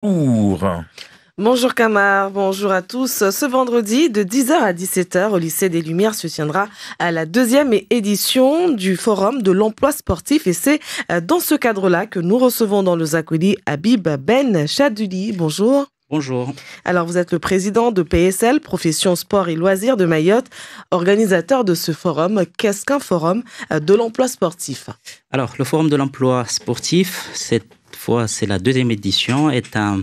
Bonjour. Bonjour Camar, bonjour à tous. Ce vendredi, de 10h à 17h, au lycée des Lumières se tiendra à la deuxième édition du Forum de l'emploi sportif. Et c'est dans ce cadre-là que nous recevons dans le Zakodi Habib Ben Chadouli. Bonjour. Bonjour. Alors, vous êtes le président de PSL, Profession Sport et Loisirs de Mayotte, organisateur de ce forum. Qu'est-ce qu'un forum de l'emploi sportif? Alors, le Forum de l'emploi sportif, cette fois, c'est la deuxième édition, est un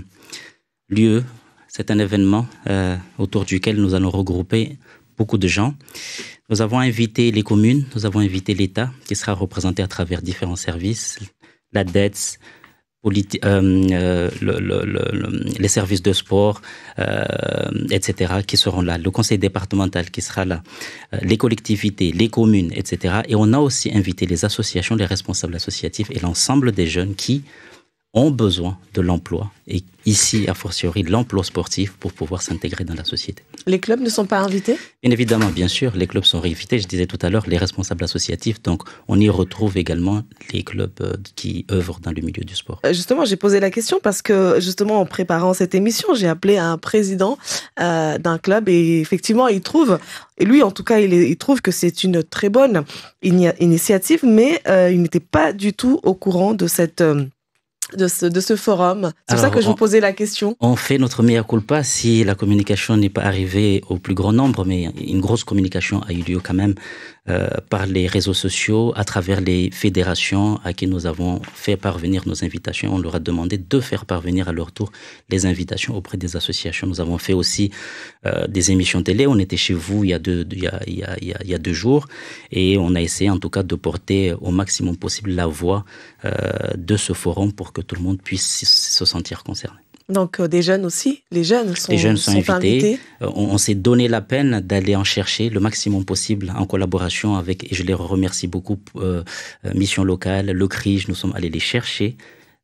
lieu, c'est un événement autour duquel nous allons regrouper beaucoup de gens. Nous avons invité les communes, nous avons invité l'État, qui sera représenté à travers différents services, la DETS, les services de sport, etc., qui seront là. Le conseil départemental qui sera là, les collectivités, les communes, etc. Et on a aussi invité les associations, les responsables associatifs et l'ensemble des jeunes qui ont besoin de l'emploi, et ici, a fortiori, l'emploi sportif pour pouvoir s'intégrer dans la société. Les clubs ne sont pas invités? Bien évidemment, bien sûr, les clubs sont invités. Je disais tout à l'heure, les responsables associatifs, donc on y retrouve également les clubs qui œuvrent dans le milieu du sport. Justement, j'ai posé la question parce que, justement, en préparant cette émission, j'ai appelé un président d'un club et effectivement, il trouve, et lui en tout cas, il trouve que c'est une très bonne initiative, mais il n'était pas du tout au courant de cette... De ce forum. C'est pour ça que je vous posais la question. On fait notre mea culpa si la communication n'est pas arrivée au plus grand nombre, mais une grosse communication a eu lieu quand même par les réseaux sociaux, à travers les fédérations à qui nous avons fait parvenir nos invitations. On leur a demandé de faire parvenir à leur tour les invitations auprès des associations. Nous avons fait aussi des émissions télé. On était chez vous il y a 2 jours et on a essayé en tout cas de porter au maximum possible la voix de ce forum pour que tout le monde puisse se sentir concerné. Donc des jeunes aussi, les jeunes sont invités. On s'est donné la peine d'aller en chercher le maximum possible en collaboration avec, et je les remercie beaucoup, Mission Locale, le CRIJ, nous sommes allés les chercher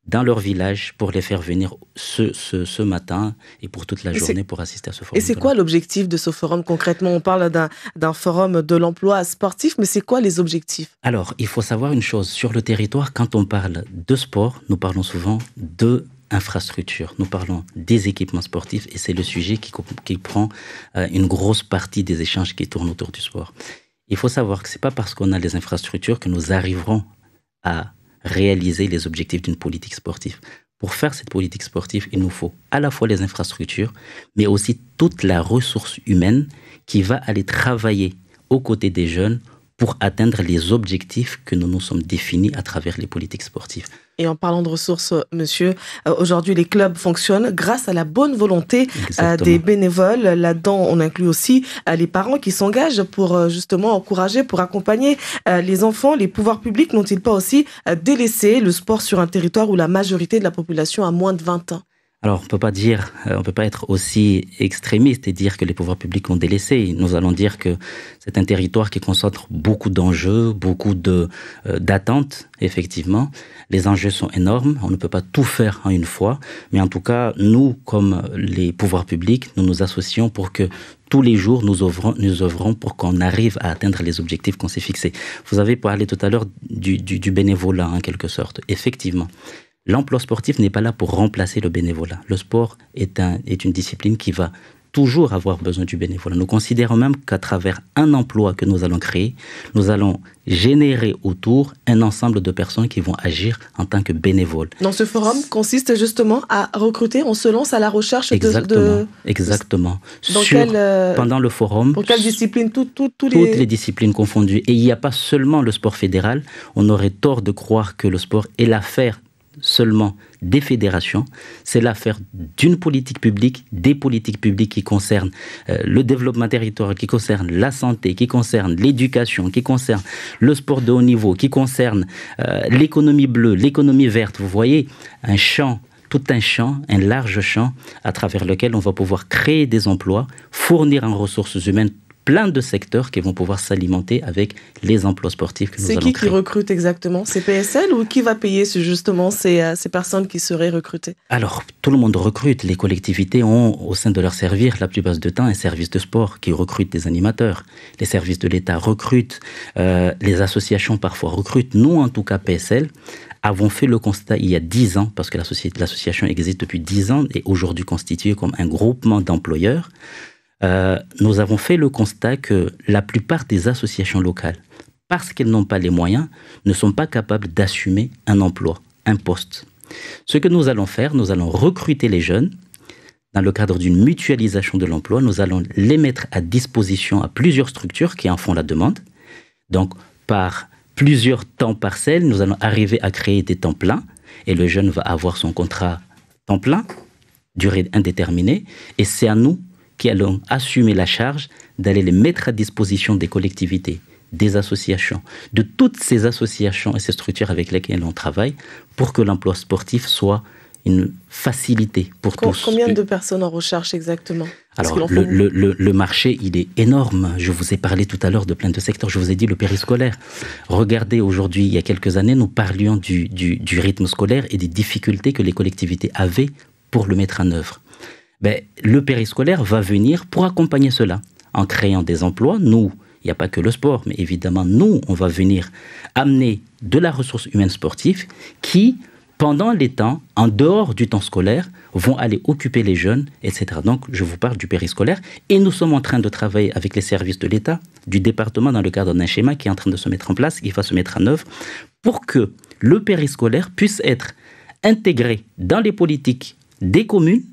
dans leur village pour les faire venir ce matin et pour toute la journée pour assister à ce forum. Et c'est quoi l'objectif de ce forum concrètement? On parle d'un forum de l'emploi sportif, mais c'est quoi les objectifs? Alors, il faut savoir une chose, sur le territoire, quand on parle de sport, nous parlons souvent de infrastructures, nous parlons des équipements sportifs et c'est le sujet qui prend une grosse partie des échanges qui tournent autour du sport. Il faut savoir que c'est pas parce qu'on a les infrastructures que nous arriverons à réaliser les objectifs d'une politique sportive. Pour faire cette politique sportive, il nous faut à la fois les infrastructures, mais aussi toute la ressource humaine qui va aller travailler aux côtés des jeunes pour atteindre les objectifs que nous nous sommes définis à travers les politiques sportives. Et en parlant de ressources, monsieur, aujourd'hui les clubs fonctionnent grâce à la bonne volonté des bénévoles. Là-dedans, on inclut aussi les parents qui s'engagent pour justement encourager, pour accompagner les enfants. Les pouvoirs publics n'ont-ils pas aussi délaissé le sport sur un territoire où la majorité de la population a moins de 20 ans? Alors, on peut pas être aussi extrémiste et dire que les pouvoirs publics ont délaissé. Nous allons dire que c'est un territoire qui concentre beaucoup d'enjeux, beaucoup d'attentes, effectivement. Les enjeux sont énormes. On ne peut pas tout faire en une fois. Mais en tout cas, nous, comme les pouvoirs publics, nous nous associons pour que tous les jours, nous œuvrons pour qu'on arrive à atteindre les objectifs qu'on s'est fixés. Vous avez parlé tout à l'heure du bénévolat, en quelque sorte. Effectivement. L'emploi sportif n'est pas là pour remplacer le bénévolat. Le sport est une discipline qui va toujours avoir besoin du bénévolat. Nous considérons même qu'à travers un emploi que nous allons créer, nous allons générer autour un ensemble de personnes qui vont agir en tant que bénévoles. Dans ce forum consiste justement à recruter, on se lance à la recherche Exactement. Pendant le forum. Pour quelle discipline? Toutes les disciplines confondues. Et il n'y a pas seulement le sport fédéral. On aurait tort de croire que le sport est l'affaire seulement des fédérations, c'est l'affaire d'une politique publique, des politiques publiques qui concernent le développement territorial, qui concernent la santé, qui concernent l'éducation, qui concernent le sport de haut niveau, qui concernent l'économie bleue, l'économie verte. Vous voyez, tout un champ, un large champ à travers lequel on va pouvoir créer des emplois, fournir en ressources humaines plein de secteurs qui vont pouvoir s'alimenter avec les emplois sportifs que nous allons créer. C'est qui recrute exactement? C'est PSL ou qui va payer justement ces personnes qui seraient recrutées? Alors, tout le monde recrute. Les collectivités ont au sein de leur service, la plupart du temps, un service de sport qui recrute des animateurs. Les services de l'État recrutent. Les associations parfois recrutent. Nous, en tout cas, PSL, avons fait le constat il y a 10 ans, parce que l'association existe depuis 10 ans et aujourd'hui constituée comme un groupement d'employeurs. Nous avons fait le constat que la plupart des associations locales, parce qu'elles n'ont pas les moyens, ne sont pas capables d'assumer un emploi, un poste. Ce que nous allons faire, nous allons recruter les jeunes dans le cadre d'une mutualisation de l'emploi. Nous allons les mettre à disposition à plusieurs structures qui en font la demande. Donc, par plusieurs temps partiels, nous allons arriver à créer des temps pleins et le jeune va avoir son contrat temps plein, durée indéterminée, et c'est à nous qui allons assumer la charge d'aller les mettre à disposition des collectivités, des associations, de toutes ces associations et ces structures avec lesquelles on travaille pour que l'emploi sportif soit une facilité pour tous. Combien de personnes en recherche exactement? Alors, le marché, il est énorme. Je vous ai parlé tout à l'heure de plein de secteurs. Je vous ai dit le périscolaire. Regardez, aujourd'hui, il y a quelques années, nous parlions du rythme scolaire et des difficultés que les collectivités avaient pour le mettre en œuvre. Le périscolaire va venir pour accompagner cela, en créant des emplois. Nous, il n'y a pas que le sport, mais évidemment, nous, on va venir amener de la ressource humaine sportive qui, pendant les temps, en dehors du temps scolaire, vont aller occuper les jeunes, etc. Donc, je vous parle du périscolaire. Et nous sommes en train de travailler avec les services de l'État, du département, dans le cadre d'un schéma qui est en train de se mettre en place, qui va se mettre en œuvre, pour que le périscolaire puisse être intégré dans les politiques des communes,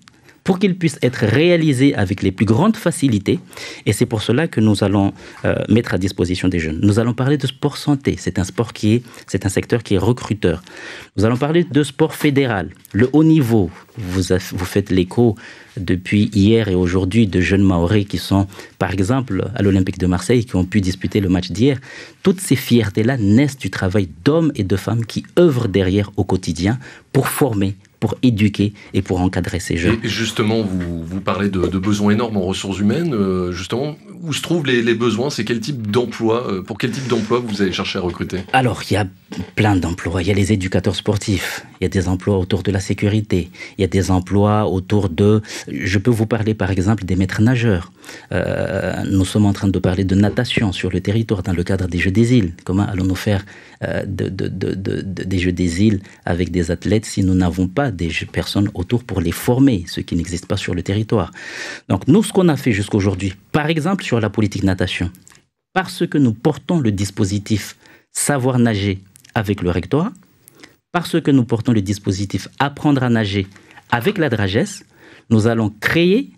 pour qu'il puisse être réalisé avec les plus grandes facilités. Et c'est pour cela que nous allons mettre à disposition des jeunes. Nous allons parler de sport santé. C'est un secteur qui est recruteur. Nous allons parler de sport fédéral. Le haut niveau, vous faites l'écho depuis hier et aujourd'hui de jeunes Mahorais qui sont, par exemple, à l'Olympique de Marseille, qui ont pu disputer le match d'hier. Toutes ces fiertés-là naissent du travail d'hommes et de femmes qui œuvrent derrière au quotidien pour former, pour éduquer et pour encadrer ces jeunes. Et justement, vous parlez de besoins énormes en ressources humaines. Justement, où se trouvent les besoins? C'est quel type d'emploi? Pour quel type d'emploi vous allez chercher à recruter? Alors, il y a plein d'emplois. Il y a les éducateurs sportifs. Il y a des emplois autour de la sécurité. Il y a des emplois autour de... Je peux vous parler, par exemple, des maîtres nageurs. Nous sommes en train de parler de natation sur le territoire dans le cadre des Jeux des îles. Comment allons-nous faire des Jeux des îles avec des athlètes si nous n'avons pas des personnes autour pour les former, ce qui n'existe pas sur le territoire. Donc nous, ce qu'on a fait jusqu'aujourd'hui, par exemple sur la politique natation, parce que nous portons le dispositif savoir nager avec le rectorat, parce que nous portons le dispositif apprendre à nager avec la DRAGES, nous allons créer,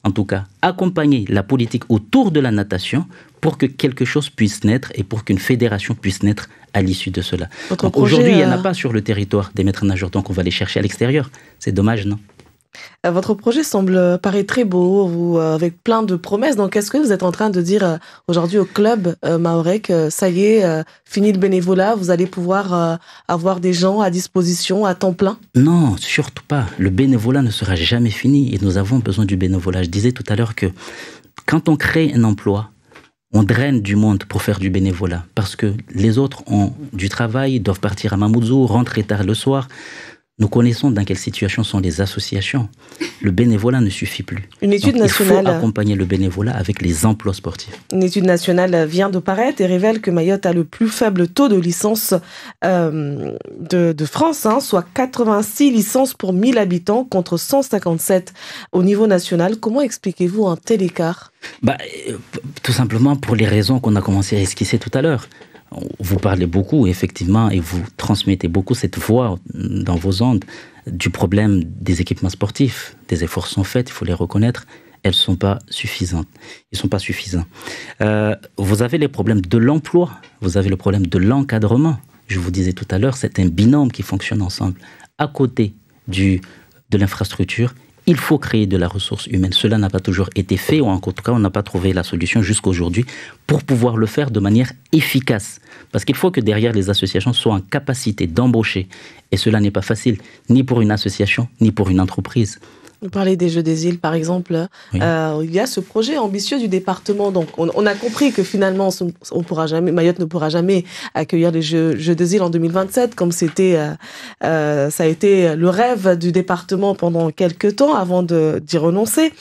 en tout cas accompagner la politique autour de la natation pour que quelque chose puisse naître et pour qu'une fédération puisse naître à l'issue de cela. Aujourd'hui, il n'y en a pas sur le territoire des maîtres nageurs, donc on va les chercher à l'extérieur. C'est dommage, non? Votre projet paraît très beau, avec plein de promesses. Donc, est-ce que vous êtes en train de dire aujourd'hui au club mahorais que ça y est, fini le bénévolat, vous allez pouvoir avoir des gens à disposition à temps plein? Non, surtout pas. Le bénévolat ne sera jamais fini et nous avons besoin du bénévolat. Je disais tout à l'heure que quand on crée un emploi, on draine du monde pour faire du bénévolat parce que les autres ont du travail, doivent partir à Mamoudzou, rentrer tard le soir. Nous connaissons dans quelle situation sont les associations. Le bénévolat ne suffit plus. Une étude nationale... Il faut accompagner le bénévolat avec les emplois sportifs. Une étude nationale vient de paraître et révèle que Mayotte a le plus faible taux de licence de France, soit 86 licences pour 1000 habitants contre 157 au niveau national. Comment expliquez-vous un tel écart? Tout simplement pour les raisons qu'on a commencé à esquisser tout à l'heure. Vous parlez beaucoup, effectivement, et vous transmettez beaucoup cette voix dans vos ondes du problème des équipements sportifs. Des efforts sont faits, il faut les reconnaître. Elles ne sont pas suffisantes. Ils ne sont pas suffisants. Vous avez les problèmes de l'emploi, vous avez le problème de l'encadrement. Je vous disais tout à l'heure, c'est un binôme qui fonctionne ensemble. À côté de l'infrastructure, il faut créer de la ressource humaine. Cela n'a pas toujours été fait, ou en tout cas, on n'a pas trouvé la solution jusqu'à aujourd'hui pour pouvoir le faire de manière efficace. Parce qu'il faut que derrière les associations soient en capacité d'embaucher. Et cela n'est pas facile, ni pour une association, ni pour une entreprise. Vous parlez des Jeux des îles, par exemple. Oui. Il y a ce projet ambitieux du département. Donc, on a compris que finalement, Mayotte ne pourra jamais accueillir les Jeux des îles en 2027, comme ça a été le rêve du département pendant quelques temps avant d'y renoncer.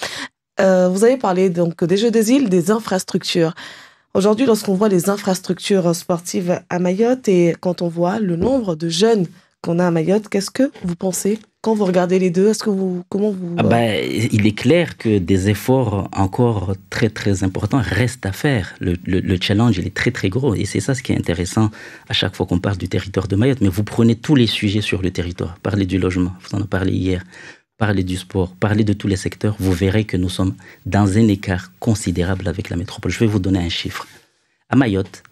Vous avez parlé donc des Jeux des îles, des infrastructures. Aujourd'hui, lorsqu'on voit les infrastructures sportives à Mayotte et quand on voit le nombre de jeunes qu'on a à Mayotte, qu'est-ce que vous pensez quand vous regardez les deux? Il est clair que des efforts encore très très importants restent à faire. Le challenge, il est très très gros et c'est ça ce qui est intéressant à chaque fois qu'on parle du territoire de Mayotte. Mais vous prenez tous les sujets sur le territoire, parlez du logement, vous en avez parlé hier, parlez du sport, parlez de tous les secteurs, vous verrez que nous sommes dans un écart considérable avec la métropole. Je vais vous donner un chiffre. À Mayotte,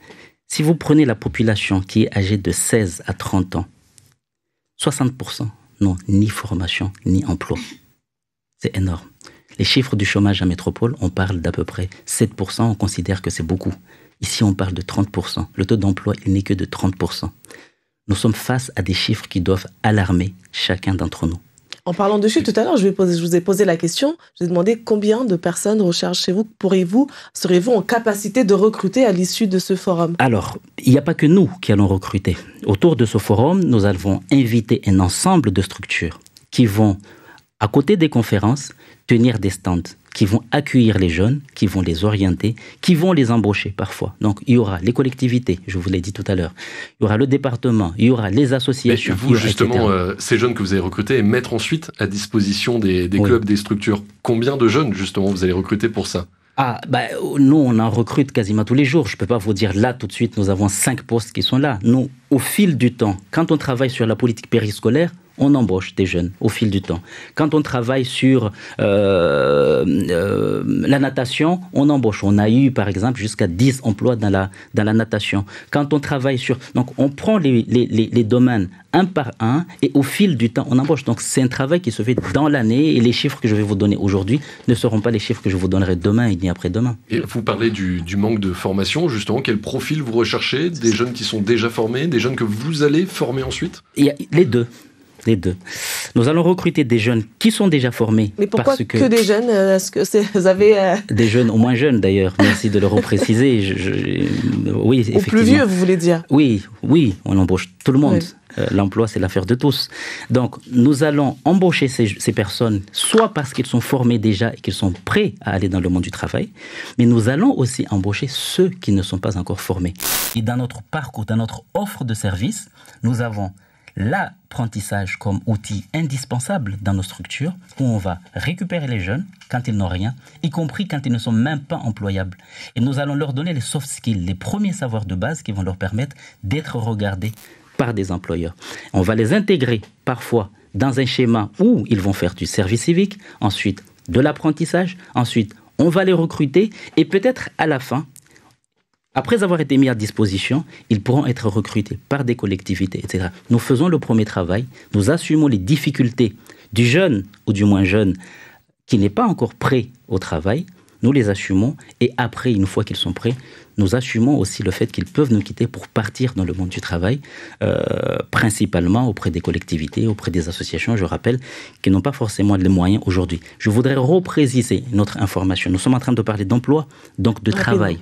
si vous prenez la population qui est âgée de 16 à 30 ans, 60% n'ont ni formation ni emploi. C'est énorme. Les chiffres du chômage à métropole, on parle d'à peu près 7%, on considère que c'est beaucoup. Ici, on parle de 30%. Le taux d'emploi, il n'est que de 30%. Nous sommes face à des chiffres qui doivent alarmer chacun d'entre nous. En parlant de chiffres, tout à l'heure, je vous ai posé la question, je vous ai demandé combien de personnes recherchez-vous, serez-vous en capacité de recruter à l'issue de ce forum? Alors, il n'y a pas que nous qui allons recruter. Autour de ce forum, nous allons inviter un ensemble de structures qui vont, à côté des conférences, tenir des stands, qui vont accueillir les jeunes, qui vont les orienter, qui vont les embaucher parfois. Donc, il y aura les collectivités, je vous l'ai dit tout à l'heure, il y aura le département, il y aura les associations. Mais vous, justement, ces jeunes que vous avez recrutés et mettre ensuite à disposition des clubs, des structures, combien de jeunes, justement, vous allez recruter pour ça? Nous, on en recrute quasiment tous les jours. Je ne peux pas vous dire là, tout de suite, nous avons 5 postes qui sont là. Nous, au fil du temps, quand on travaille sur la politique périscolaire, on embauche des jeunes au fil du temps. Quand on travaille sur la natation, on embauche. On a eu, par exemple, jusqu'à 10 emplois dans la natation. Quand on travaille sur... Donc, on prend les domaines un par un et au fil du temps, on embauche. Donc, c'est un travail qui se fait dans l'année et les chiffres que je vais vous donner aujourd'hui ne seront pas les chiffres que je vous donnerai demain et ni après-demain. Et vous parlez du manque de formation, justement. Quel profil vous recherchez? Des jeunes qui sont déjà formés, des jeunes que vous allez former ensuite? Il y a les deux. Les deux. Nous allons recruter des jeunes qui sont déjà formés. Mais pourquoi que des jeunes? Est-ce que vous avez... Des jeunes, au moins jeunes d'ailleurs. Merci de le repréciser. Oui, effectivement. Au plus vieux, vous voulez dire? Oui, on embauche tout le monde. Oui. L'emploi, c'est l'affaire de tous. Donc, nous allons embaucher ces personnes, soit parce qu'ils sont formés déjà et qu'ils sont prêts à aller dans le monde du travail, mais nous allons aussi embaucher ceux qui ne sont pas encore formés. Et dans notre parcours, dans notre offre de services, nous avons l'apprentissage comme outil indispensable dans nos structures où on va récupérer les jeunes quand ils n'ont rien, y compris quand ils ne sont même pas employables. Et nous allons leur donner les soft skills, les premiers savoirs de base qui vont leur permettre d'être regardés par des employeurs. On va les intégrer parfois dans un schéma où ils vont faire du service civique, ensuite de l'apprentissage, ensuite on va les recruter et peut-être à la fin, après avoir été mis à disposition, ils pourront être recrutés par des collectivités, etc. Nous faisons le premier travail, nous assumons les difficultés du jeune ou du moins jeune qui n'est pas encore prêt au travail, nous les assumons et après, une fois qu'ils sont prêts, nous assumons aussi le fait qu'ils peuvent nous quitter pour partir dans le monde du travail, principalement auprès des collectivités, auprès des associations, je rappelle, qui n'ont pas forcément les moyens aujourd'hui. Je voudrais repréciser notre information. Nous sommes en train de parler d'emploi, donc de travail.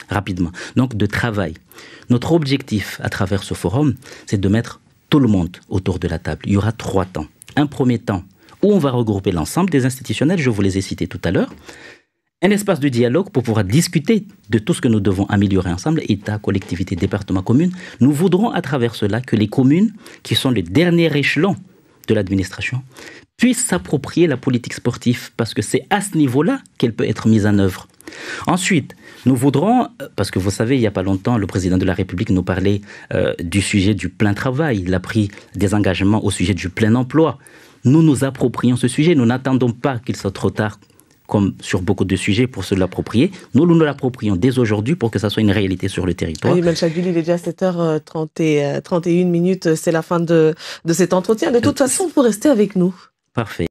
Rapidement. Donc, de travail. Notre objectif à travers ce forum, c'est de mettre tout le monde autour de la table. Il y aura 3 temps. Un premier temps où on va regrouper l'ensemble des institutionnels, je vous les ai cités tout à l'heure. Un espace de dialogue pour pouvoir discuter de tout ce que nous devons améliorer ensemble, État, collectivité, département, commune. Nous voudrons à travers cela que les communes, qui sont le dernier échelon de l'administration, puissent s'approprier la politique sportive parce que c'est à ce niveau-là qu'elle peut être mise en œuvre. Ensuite, nous voudrons, parce que vous savez, il n'y a pas longtemps, le président de la République nous parlait du sujet du plein travail. Il a pris des engagements au sujet du plein emploi. Nous nous approprions ce sujet. Nous n'attendons pas qu'il soit trop tard, comme sur beaucoup de sujets, pour se l'approprier. Nous nous l'approprions dès aujourd'hui pour que ça soit une réalité sur le territoire. Oui, Melchaguli, il est déjà 7h31. C'est la fin de cet entretien. De toute façon, vous restez avec nous. Parfait.